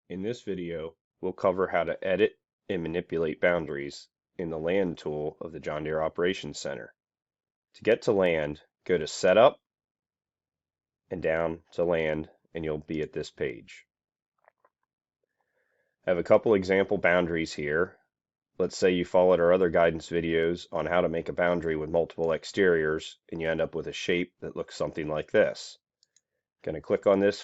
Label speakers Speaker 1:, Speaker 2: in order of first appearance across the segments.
Speaker 1: In this video, we'll cover how to edit and manipulate boundaries in the Land tool of the John Deere Operations Center. To get to Land, go to Setup and down to Land, and you'll be at this page. I have a couple example boundaries here. Let's say you followed our other guidance videos on how to make a boundary with multiple exteriors, and you end up with a shape that looks something like this. Going to click on this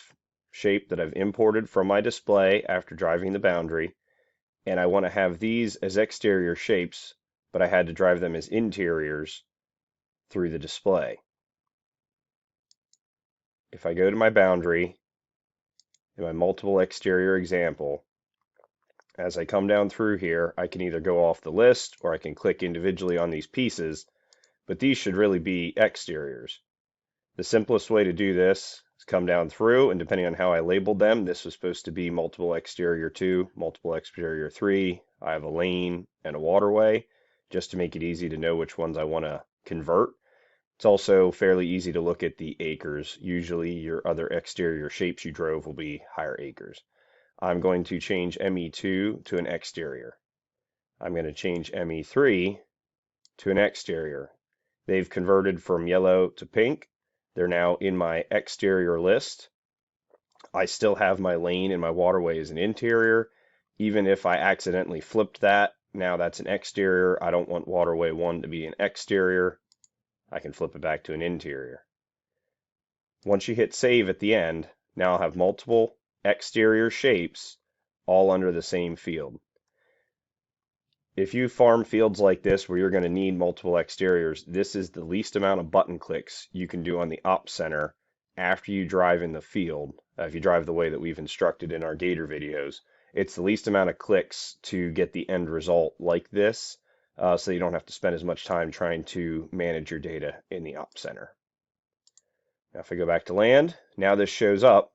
Speaker 1: shape that I've imported from my display after driving the boundary, and I want to have these as exterior shapes, but I had to drive them as interiors through the display. If I go to my boundary in my multiple exterior example, as I come down through here, I can either go off the list or I can click individually on these pieces, but these should really be exteriors. The simplest way to do this is come down through, and depending on how I labeled them, this was supposed to be multiple exterior 2, multiple exterior 3. I have a lane and a waterway, just to make it easy to know which ones I want to convert. It's also fairly easy to look at the acres. Usually your other exterior shapes you drove will be higher acres. I'm going to change ME2 to an exterior. I'm going to change ME3 to an exterior. They've converted from yellow to pink. They're now in my exterior list. I still have my lane and my waterway as an interior. Even if I accidentally flipped that, now that's an exterior. I don't want waterway 1 to be an exterior. I can flip it back to an interior. Once you hit save at the end, now I'll have multiple exterior shapes all under the same field. If you farm fields like this where you're going to need multiple exteriors, this is the least amount of button clicks you can do on the Op Center after you drive in the field. If you drive the way that we've instructed in our Gator videos, it's the least amount of clicks to get the end result like this, so you don't have to spend as much time trying to manage your data in the Op Center. Now if I go back to Land, now this shows up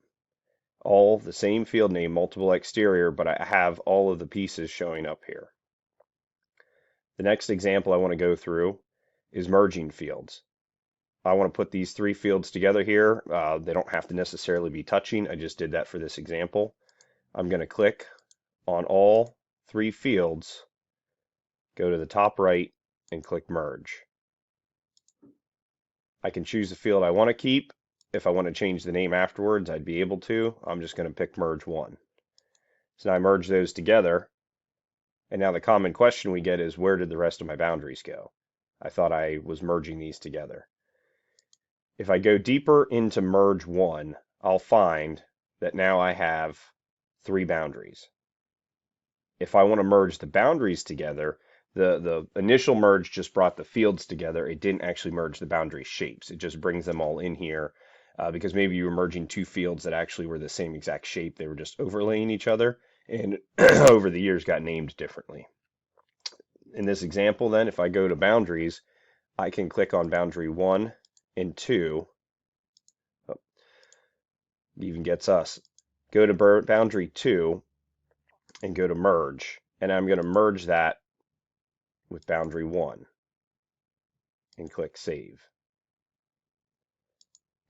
Speaker 1: all the same field name, multiple exterior, but I have all of the pieces showing up here. The next example I want to go through is merging fields. I want to put these 3 fields together here. They don't have to necessarily be touching. I just did that for this example. I'm going to click on all 3 fields, go to the top right, and click Merge. I can choose the field I want to keep. If I want to change the name afterwards, I'd be able to. I'm just going to pick Merge 1. So now I merge those together. And now the common question we get is, where did the rest of my boundaries go? I thought I was merging these together. If I go deeper into Merge 1, I'll find that now I have 3 boundaries. If I want to merge the boundaries together, the initial merge just brought the fields together. It didn't actually merge the boundary shapes. It just brings them all in here because maybe you were merging 2 fields that actually were the same exact shape. They were just overlaying each other, and over the years got named differently. In this example then, if I go to boundaries, I can click on boundary 1 and 2. Oh, it even gets us. Go to boundary 2 and go to merge, and I'm going to merge that with boundary 1 and click save.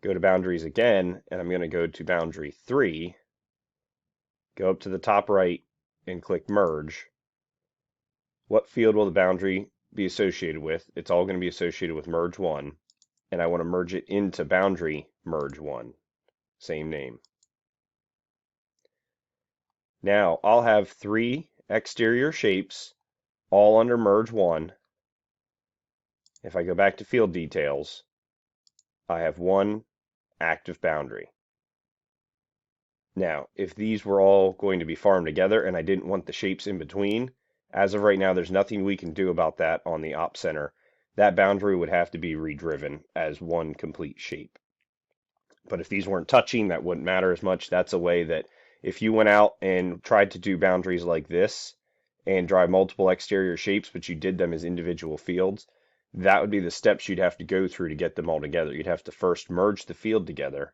Speaker 1: Go to boundaries again, and I'm going to go to boundary 3, go up to the top right and click merge. What field will the boundary be associated with? It's all going to be associated with merge 1, and I want to merge it into boundary merge 1, same name. Now I'll have 3 exterior shapes all under merge 1. If I go back to field details, I have 1 active boundary. Now, if these were all going to be farmed together and I didn't want the shapes in between, as of right now, there's nothing we can do about that on the Op Center. That boundary would have to be redriven as 1 complete shape. But if these weren't touching, that wouldn't matter as much. That's a way that if you went out and tried to do boundaries like this and drive multiple exterior shapes, but you did them as individual fields, that would be the steps you'd have to go through to get them all together. You'd have to first merge the field together,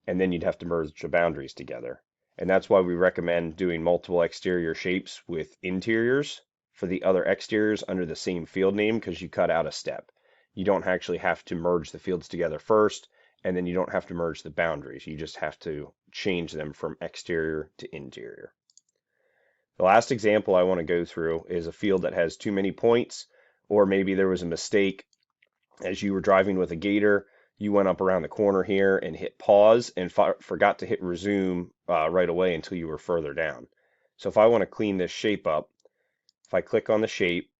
Speaker 1: and then you'd have to merge the boundaries together. And that's why we recommend doing multiple exterior shapes with interiors for the other exteriors under the same field name, because you cut out a step. You don't actually have to merge the fields together first, and then you don't have to merge the boundaries. You just have to change them from exterior to interior. The last example I want to go through is a field that has too many points, or maybe there was a mistake as you were driving with a gator. You went up around the corner here and hit pause and forgot to hit resume right away until you were further down. So if I want to clean this shape up, if I click on the shape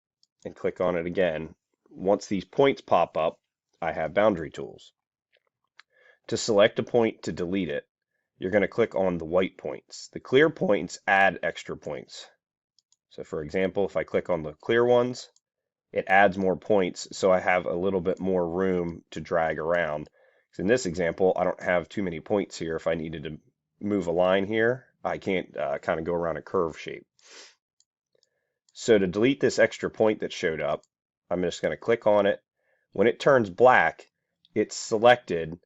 Speaker 1: and click on it again, once these points pop up, I have boundary tools. To select a point to delete it, you're going to click on the white points. The clear points add extra points. So for example, if I click on the clear ones, it adds more points, so I have a little bit more room to drag around. So in this example, I don't have too many points here. If I needed to move a line here, I can't kind of go around a curve shape. So to delete this extra point that showed up, I'm just going to click on it. When it turns black, it's selected,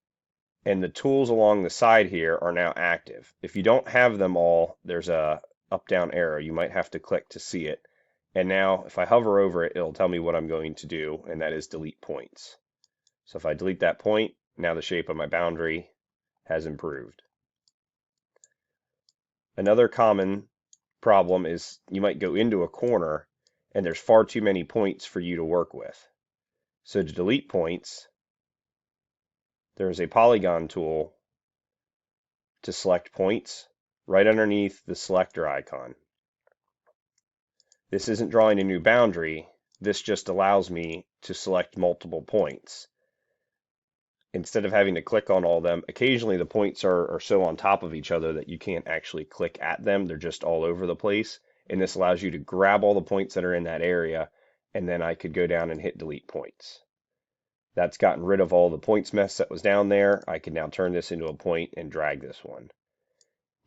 Speaker 1: and the tools along the side here are now active. If you don't have them all, there's a up-down arrow. You might have to click to see it. And now if I hover over it, it'll tell me what I'm going to do, and that is delete points. So if I delete that point, now the shape of my boundary has improved. Another common problem is you might go into a corner and there's far too many points for you to work with. So to delete points, there's a polygon tool to select points right underneath the selector icon. This isn't drawing a new boundary, this just allows me to select multiple points. Instead of having to click on all of them, occasionally the points are so on top of each other that you can't actually click at them, they're just all over the place. And this allows you to grab all the points that are in that area, and then I could go down and hit delete points. That's gotten rid of all the points mess that was down there. I can now turn this into a point and drag this one.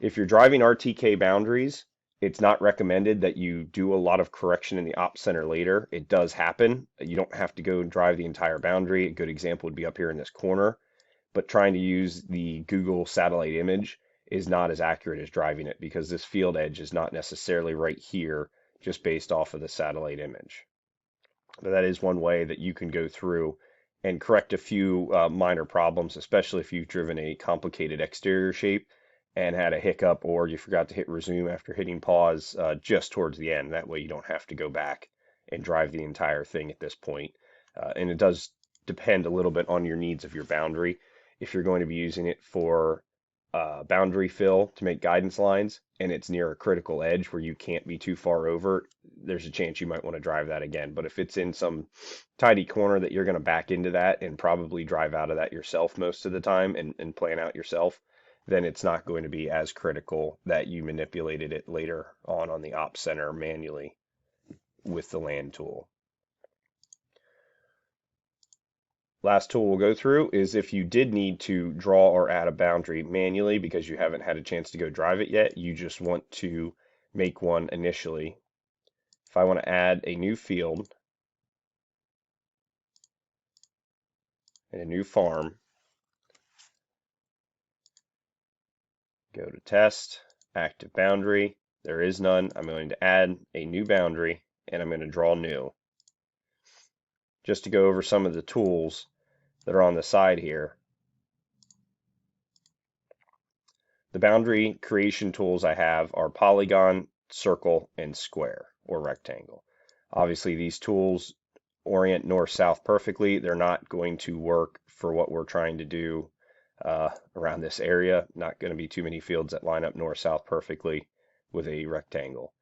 Speaker 1: If you're driving RTK boundaries, it's not recommended that you do a lot of correction in the op center later. It does happen. You don't have to go and drive the entire boundary. A good example would be up here in this corner, but trying to use the Google satellite image is not as accurate as driving it because this field edge is not necessarily right here just based off of the satellite image. But that is one way that you can go through and correct a few minor problems, especially if you've driven a complicated exterior shape and had a hiccup, or you forgot to hit resume after hitting pause just towards the end. That way you don't have to go back and drive the entire thing at this point. And it does depend a little bit on your needs of your boundary. If you're going to be using it for boundary fill to make guidance lines, and it's near a critical edge where you can't be too far over, there's a chance you might want to drive that again. But if it's in some tidy corner that you're going to back into that and probably drive out of that yourself most of the time and plan out yourself, then it's not going to be as critical that you manipulated it later on the op center manually with the land tool. Last tool we'll go through is if you did need to draw or add a boundary manually because you haven't had a chance to go drive it yet, you just want to make one initially. If I want to add a new field and a new farm, go to test, active boundary, there is none. I'm going to add a new boundary and I'm going to draw new. Just to go over some of the tools that are on the side here. The boundary creation tools I have are polygon, circle, and square or rectangle. Obviously these tools orient north-south perfectly. They're not going to work for what we're trying to do around this area. Not going to be too many fields that line up north-south perfectly with a rectangle.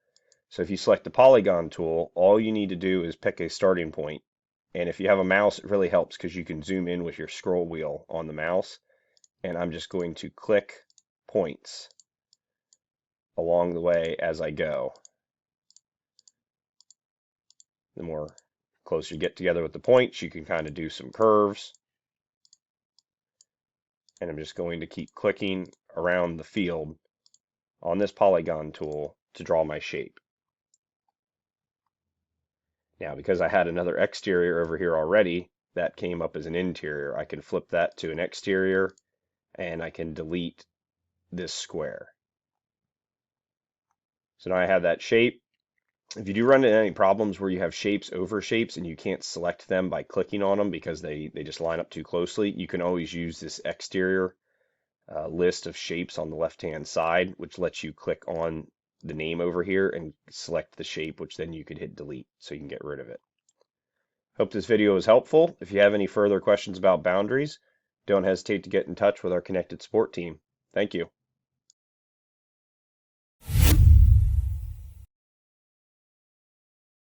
Speaker 1: So if you select the polygon tool, all you need to do is pick a starting point. And if you have a mouse, it really helps because you can zoom in with your scroll wheel on the mouse. And I'm just going to click points along the way as I go. The more closer you get together with the points, you can kind of do some curves. And I'm just going to keep clicking around the field on this polygon tool to draw my shape. Now, because I had another exterior over here already, that came up as an interior. I can flip that to an exterior, and I can delete this square. So now I have that shape. If you do run into any problems where you have shapes over shapes and you can't select them by clicking on them because they just line up too closely, you can always use this exterior list of shapes on the left-hand side, which lets you click on the name over here and select the shape, which then you could hit delete so you can get rid of it. Hope this video was helpful. If you have any further questions about boundaries, don't hesitate to get in touch with our Connected Support team. Thank you.